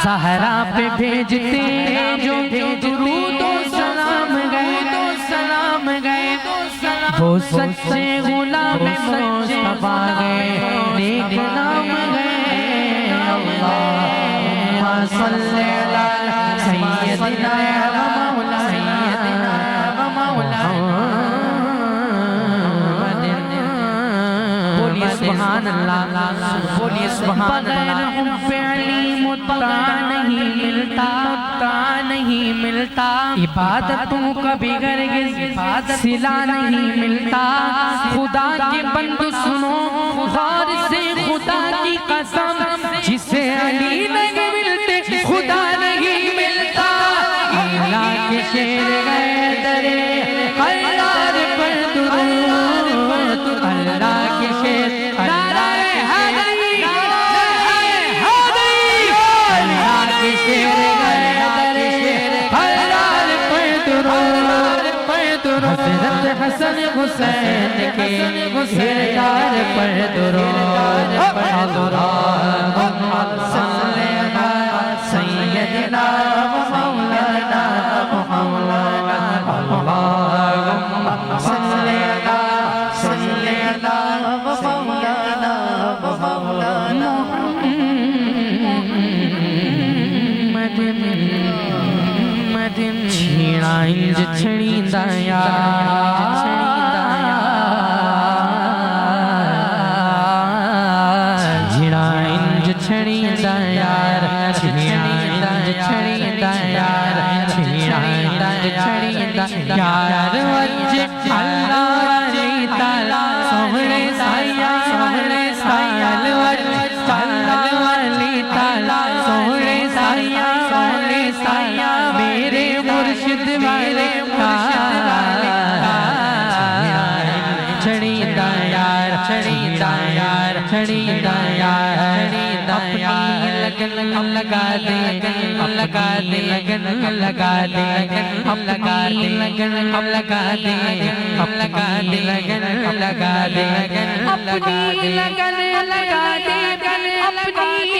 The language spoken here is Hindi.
सहरा पे भेजते जो दुरूद सलाम गए वो सच्चे गुलाम मुस्तफा गए, नेक नाम गए। अल्लाहुम्मा सल्ली अला सय्यदिना व मौलाना। बोलिए सुभान अल्लाह, बोलिए सुभान अल्लाह। नहीं मिलता इबादतों का बिगड़ सिला नहीं मिलता। खुदा के बंदू सुनो गौर से, खुदा की कसम, जिसे अली नहीं मिलते खुदा नहीं मिलता। अल्लाह के शेर गए दरे कल्लार पर दुरूद, अल्लाह के शेर नारे हैदरी, अल्लाह के शेर हज़रत हसन हुसैन के किरदार पर दुरूद। अल्लाहुम्मा सल्ली अला सय्यदिना व मौलाना मुहम्मद। अल्लाहुम्मा सल्ली अला सय्यदिना व मौलाना मुहम्मद। छीणा इंज छड़ींदा झिड़ा इंज छड़ींदा यार, छीणा इंज छड़ींदा यार, छीणा इंज छड़ींदा यार। वज्जे अल्लाह वाली ताला सोहणे साया, सोहणे सायल वज्जे अल्लाह वाली ताला सोहणे साया, सोहणे साया। मेरे मुर्शिद वाले छड़ींदा यार, छड़ींदा यार, छड़ींदा यार। अपनी लगन लगा दे, लगा दे लगन, लगा दे हम लगा दे लगन, हम लगा दे, हम लगा दे लगन, लगा दे अपनी लगन लगा दे, अपनी